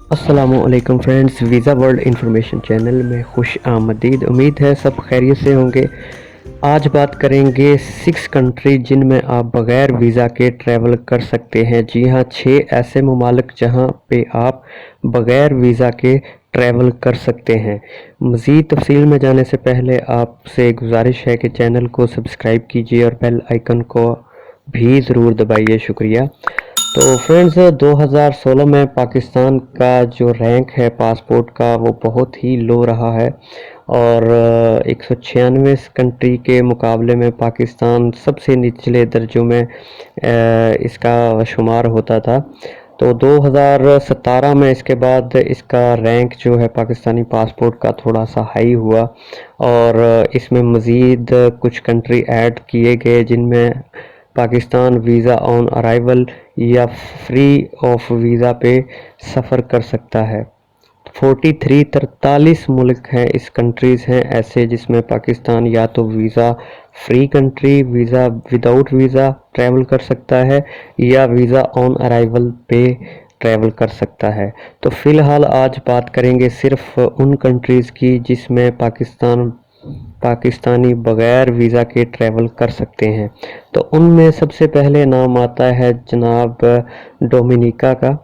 अस्सलाम वालेकुम friends, visa world information channel में खुश आमदीद। उम्मीद है सब खैरियत से होंगे। आज बात करेंगे 6 कंट्री जिनमें आप बग़ैर वीज़ा के ट्रैवल कर सकते हैं। जी हाँ, 6 ऐसे ममालिक जहां पे आप बग़ैर वीज़ा के ट्रैवल कर सकते हैं। मज़ीद तफसील में जाने से पहले आपसे गुजारिश है कि चैनल को सब्सक्राइब कीजिए और बेल आइकन को भी ज़रूर दबाइए। शुक्रिया। तो फ्रेंड्स, 2016 में पाकिस्तान का जो रैंक है पासपोर्ट का वो बहुत ही लो रहा है और 196 कंट्री के मुकाबले में पाकिस्तान सबसे निचले दर्जों में इसका शुमार होता था। तो 2017 में इसके बाद इसका रैंक जो है पाकिस्तानी पासपोर्ट का थोड़ा सा हाई हुआ और इसमें मज़ीद कुछ कंट्री ऐड किए गए जिनमें पाकिस्तान वीज़ा ऑन अराइवल या फ्री ऑफ वीज़ा पे सफ़र कर सकता है। 43 मुल्क हैं, इस कंट्रीज़ हैं ऐसे जिसमें पाकिस्तान या तो visa free country, visa without visa travel कर सकता है या वीज़ा ऑन अराइवल पे ट्रैवल कर सकता है। तो फ़िलहाल आज बात करेंगे सिर्फ उन कंट्रीज़ की जिसमें पाकिस्तानी बग़ैर वीज़ा के ट्रैवल कर सकते हैं। तो उनमें सबसे पहले नाम आता है जनाब डोमिनिका का।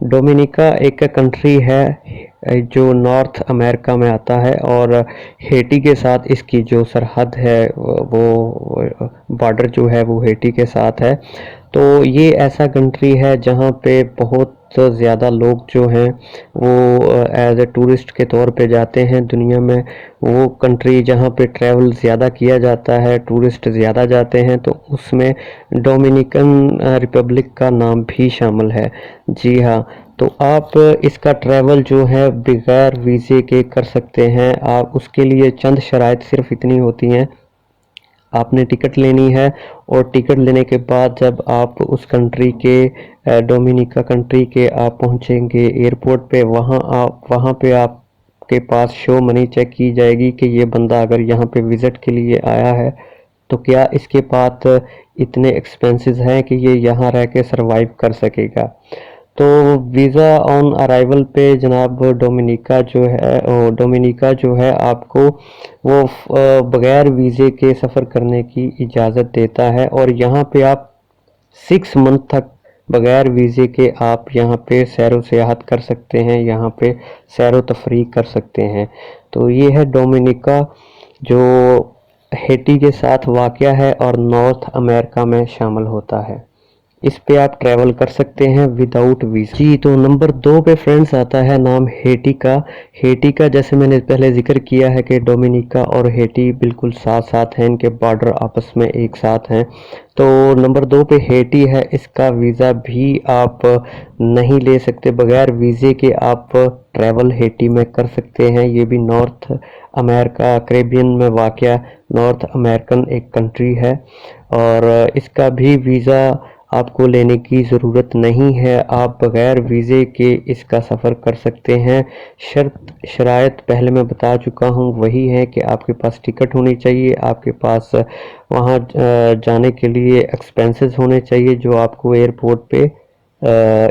डोमिनिका एक कंट्री है जो नॉर्थ अमेरिका में आता है और हेटी के साथ इसकी जो सरहद है वो बॉर्डर जो है वो हेटी के साथ है। तो ये ऐसा कंट्री है जहाँ पे बहुत ज़्यादा लोग जो हैं वो एज ए टूरिस्ट के तौर पे जाते हैं दुनिया में। वो कंट्री जहाँ पे ट्रैवल ज़्यादा किया जाता है, टूरिस्ट ज़्यादा जाते हैं, तो उसमें डोमिनिकन रिपब्लिक का नाम भी शामिल है। जी हाँ, तो आप इसका ट्रैवल जो है बगैर वीज़े के कर सकते हैं। आप उसके लिए चंद शराइत सिर्फ इतनी होती हैं, आपने टिकट लेनी है और टिकट लेने के बाद जब आप उस कंट्री के डोमिनिका कंट्री के आप पहुंचेंगे एयरपोर्ट पे, वहाँ पे आपके पास शो मनी चेक की जाएगी कि ये बंदा अगर यहाँ पे विज़िट के लिए आया है तो क्या इसके पास इतने एक्सपेंसेस हैं कि ये यहाँ रह के सरवाइव कर सकेगा। तो वीज़ा ऑन अराइवल पे जनाब डोमिनिका जो है आपको वो बग़ैर वीज़े के सफ़र करने की इजाज़त देता है और यहाँ पे आप 6 मंथ तक बग़ैर वीज़े के आप यहाँ पे सैरो सियाहत कर सकते हैं, यहाँ पे सैरो तफरीह कर सकते हैं। तो ये है डोमिनिका जो हेटी के साथ वाक़या है और नॉर्थ अमेरिका में शामिल होता है। इस पे आप ट्रैवल कर सकते हैं विदाउट वीज़ा। जी, तो नंबर 2 पे फ्रेंड्स आता है नाम हेटी का। हेटी का जैसे मैंने पहले जिक्र किया है कि डोमिनिका और हेटी बिल्कुल साथ साथ हैं, इनके बॉर्डर आपस में एक साथ हैं। तो नंबर 2 पे हेटी है, इसका वीज़ा भी आप नहीं ले सकते, बगैर वीज़े के आप ट्रैवल हेटी में कर सकते हैं। ये भी नॉर्थ अमेरिका कैरेबियन में वाक़या नॉर्थ अमेरिकन एक कंट्री है और इसका भी वीज़ा आपको लेने की ज़रूरत नहीं है, आप बग़ैर वीज़े के इसका सफ़र कर सकते हैं। शर्त शराइत पहले मैं बता चुका हूँ, वही है कि आपके पास टिकट होनी चाहिए, आपके पास वहाँ जाने के लिए एक्सपेंसेस होने चाहिए जो आपको एयरपोर्ट पे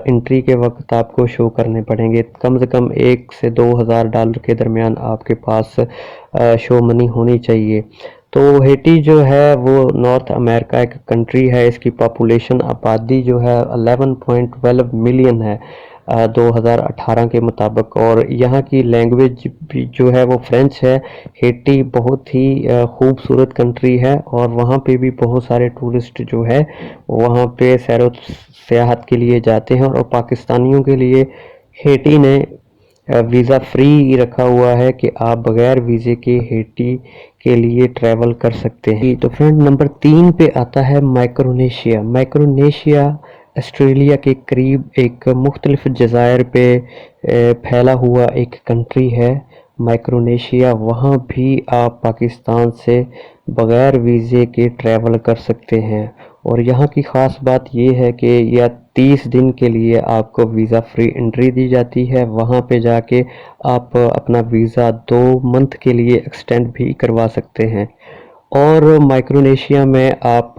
एंट्री के वक्त आपको शो करने पड़ेंगे। कम से कम 1 से 2,000 डॉलर के दरमियान आपके पास शो मनी होनी चाहिए। तो हेटी जो है वो नॉर्थ अमेरिका एक कंट्री है, इसकी पॉपुलेशन आबादी जो है 11.12 मिलियन है 2018 के मुताबिक और यहाँ की लैंग्वेज भी जो है वो फ्रेंच है। हेटी बहुत ही खूबसूरत कंट्री है और वहाँ पे भी बहुत सारे टूरिस्ट जो है वहाँ पे सैरो सियाहत के लिए जाते हैं और पाकिस्तानियों के लिए हेटी ने वीज़ा फ्री रखा हुआ है कि आप बगैर वीज़े के हेटी के लिए ट्रैवल कर सकते हैं। तो फ्रेंड नंबर 3 पे आता है माइक्रोनेशिया। माइक्रोनेशिया ऑस्ट्रेलिया के करीब एक मुख्तलिफ जज़ायर पे फैला हुआ एक कंट्री है माइक्रोनेशिया। वहाँ भी आप पाकिस्तान से बग़ैर वीज़े के ट्रैवल कर सकते हैं और यहाँ की ख़ास बात ये है कि यह 30 दिन के लिए आपको वीज़ा फ्री एंट्री दी जाती है। वहाँ पे जाके आप अपना वीज़ा 2 मंथ के लिए एक्सटेंड भी करवा सकते हैं और माइक्रोनेशिया में आप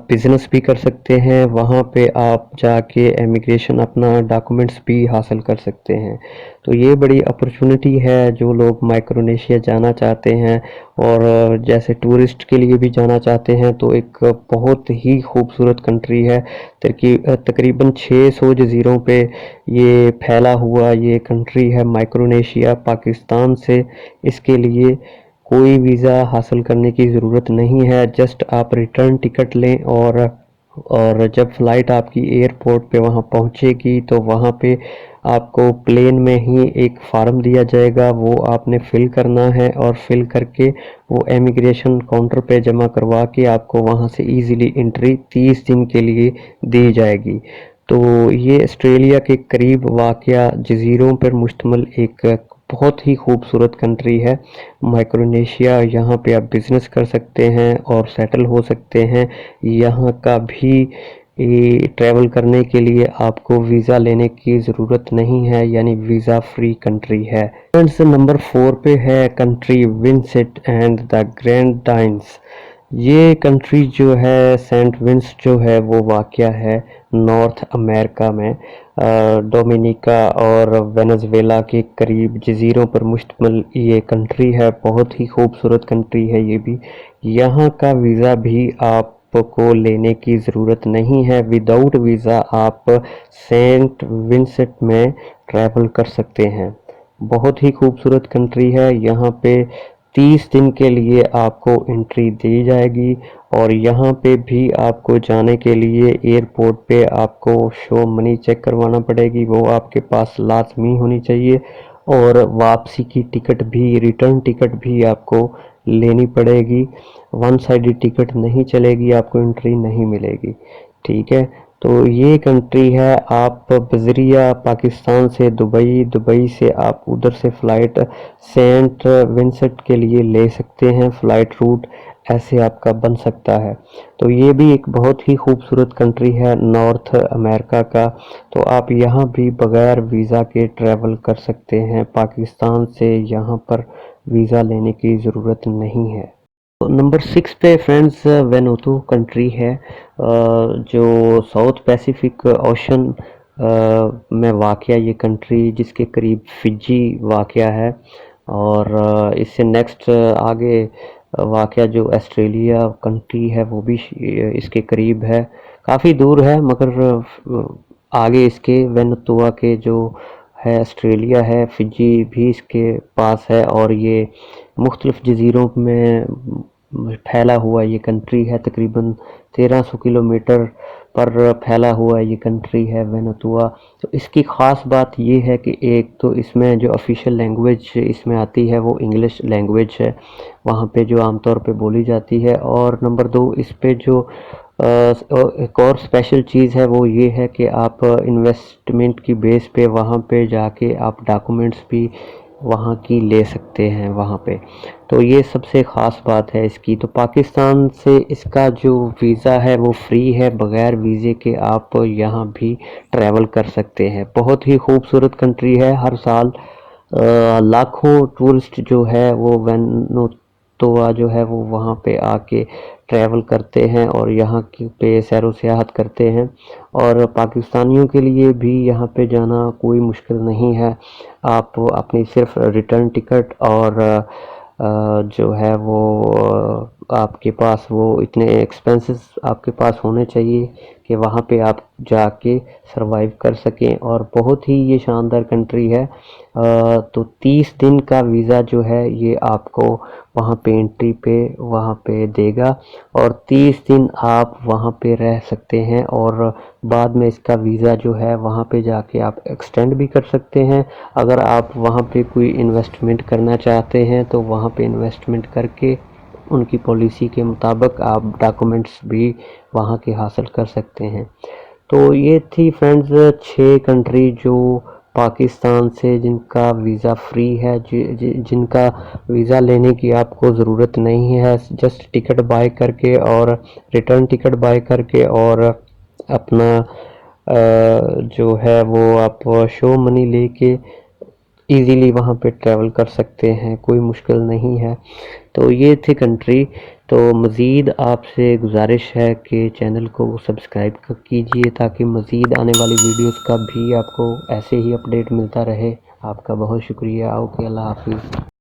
بزنس بھی کر سکتے ہیں، وہاں پہ آپ جا کے امیگریشن اپنا ڈاکومنٹس بھی حاصل کر سکتے ہیں۔ تو یہ بڑی اپرچونٹی ہے جو لوگ مائکرونیشیا جانا چاہتے ہیں اور جیسے ٹورسٹ کے لیے بھی جانا چاہتے ہیں، تو ایک بہت ہی خوبصورت کنٹری ہے۔ تقریباً 600 جزیروں پہ یہ پھیلا ہوا یہ کنٹری ہے مائکرونیشیا پاکستان سے۔ اس کے لیے کوئی ویزا حاصل کرنے کی ضرورت نہیں ہے، جسٹ آپ ریٹرن ٹکٹ لیں اور جب فلائٹ آپ کی ایئرپورٹ پہ وہاں پہنچے گی تو وہاں پہ آپ کو پلین میں ہی ایک فارم دیا جائے گا، وہ آپ نے فل کرنا ہے اور فل کر کے وہ امیگریشن کاؤنٹر پہ جمع کروا کے آپ کو وہاں سے ایزیلی انٹری 30 دن کے لیے دی جائے گی۔ تو یہ آسٹریلیا کے قریب واقع جزیروں پر مشتمل ایک بہت ہی خوبصورت کنٹری ہے مائکرونیشیا۔ یہاں پہ آپ بزنس کر سکتے ہیں اور سیٹل ہو سکتے ہیں۔ یہاں کا بھی ٹریول کرنے کے لیے آپ کو ویزا لینے کی ضرورت نہیں ہے، یعنی ویزا فری کنٹری ہے۔ فرینڈز، نمبر 4 پہ ہے کنٹری ونسٹ اینڈ دا گریناڈائنز۔ یہ کنٹری جو ہے سینٹ ونس جو ہے وہ واقع ہے نارتھ امریکہ میں، ڈومینیکا اور وینزویلا کے قریب جزیروں پر مشتمل یہ کنٹری ہے۔ بہت ہی خوبصورت کنٹری ہے یہ بھی۔ یہاں کا ویزا بھی آپ کو لینے کی ضرورت نہیں ہے، وداؤٹ ویزا آپ سینٹ ونسٹ میں ٹریول کر سکتے ہیں۔ بہت ہی خوبصورت کنٹری ہے۔ یہاں پہ 30 دن کے لیے آپ کو انٹری دی جائے گی اور یہاں پہ بھی آپ کو جانے کے لیے ایئرپورٹ پہ آپ کو شو منی چیک کروانا پڑے گی، وہ آپ کے پاس لازمی ہونی چاہیے، اور واپسی کی ٹکٹ بھی، ریٹرن ٹکٹ بھی آپ کو لینی پڑے گی۔ ون سائیڈ ٹکٹ نہیں چلے گی، آپ کو انٹری نہیں ملے گی، ٹھیک ہے۔ تو یہ کنٹری ہے، آپ بذریعہ پاکستان سے دبئی سے آپ ادھر سے فلائٹ سینٹ ونسٹ کے لیے لے سکتے ہیں، فلائٹ روٹ ایسے آپ کا بن سکتا ہے۔ تو یہ بھی ایک بہت ہی خوبصورت کنٹری ہے نارتھ امریکہ کا۔ تو آپ یہاں بھی بغیر ویزا کے ٹریول کر سکتے ہیں پاکستان سے، یہاں پر ویزا لینے کی ضرورت نہیں ہے۔ نمبر 6 پہ فرینڈز وینوتو کنٹری ہے، جو ساؤتھ پیسیفک اوشن میں واقع یہ کنٹری، جس کے قریب فجی واقع ہے، اور اس سے نیکسٹ آگے واقع جو آسٹریلیا کنٹری ہے وہ بھی اس کے قریب ہے، کافی دور ہے مگر آگے اس کے وینوتوا کے جو ہے آسٹریلیا ہے، فجی بھی اس کے پاس ہے، اور یہ مختلف جزیروں میں پھیلا ہوا یہ کنٹری ہے، تقریباً 1300 کلومیٹر پر پھیلا ہوا یہ کنٹری ہے وینوتوا۔ تو اس کی خاص بات یہ ہے کہ ایک تو اس میں جو آفیشیل لینگویج اس میں آتی ہے وہ انگلش لینگویج ہے، وہاں پہ جو عام طور پہ بولی جاتی ہے، اور نمبر 2 اس پہ جو ایک اور اسپیشل چیز ہے وہ یہ ہے کہ آپ انویسٹمنٹ کی بیس پہ وہاں پہ جا کے آپ ڈاکومنٹس بھی وہاں کی لے سکتے ہیں وہاں پہ۔ تو یہ سب سے خاص بات ہے اس کی۔ تو پاکستان سے اس کا جو ویزا ہے وہ فری ہے، بغیر ویزے کے آپ یہاں بھی ٹریول کر سکتے ہیں۔ بہت ہی خوبصورت کنٹری ہے، ہر سال لاکھوں ٹورسٹ جو ہے وہ وینوتوا جو ہے وہ وہاں پہ آ کے ٹریول کرتے ہیں اور یہاں پہ سیر و سیاحت کرتے ہیں، اور پاکستانیوں کے لیے بھی یہاں پہ جانا کوئی مشکل نہیں ہے۔ آپ اپنی صرف ریٹرن ٹکٹ اور جو ہے وہ آپ کے پاس وہ اتنے ایکسپینسز آپ کے پاس ہونے چاہیے کہ وہاں پہ آپ جا کے سروائیو کر سکیں، اور بہت ہی یہ شاندار کنٹری ہے۔ تو 30 دن کا ویزا جو ہے یہ آپ کو وہاں پہ انٹری پہ وہاں پہ دے گا، اور 30 دن آپ وہاں پہ رہ سکتے ہیں، اور بعد میں اس کا ویزا جو ہے وہاں پہ جا کے آپ ایکسٹینڈ بھی کر سکتے ہیں۔ اگر آپ وہاں پہ کوئی انویسٹمنٹ کرنا چاہتے ہیں تو وہاں پہ انویسٹمنٹ کر کے ان کی پالیسی کے مطابق آپ ڈاکومنٹس بھی وہاں کے حاصل کر سکتے ہیں۔ تو یہ تھی فرینڈز 6 کنٹری جو پاکستان سے جن کا ویزا فری ہے، جن کا ویزا لینے کی آپ کو ضرورت نہیں ہے، جسٹ ٹکٹ بائی کر کے اور ریٹرن ٹکٹ بائی کر کے اور اپنا جو ہے وہ آپ شو منی لے کے ایزیلی وہاں پہ ٹریول کر سکتے ہیں، کوئی مشکل نہیں ہے۔ تو یہ تھی کنٹری۔ تو مزید آپ سے گزارش ہے کہ چینل کو سبسکرائب کیجئے تاکہ مزید آنے والی ویڈیوز کا بھی آپ کو ایسے ہی اپڈیٹ ملتا رہے۔ آپ کا بہت شکریہ۔ اوکے، اللہ حافظ۔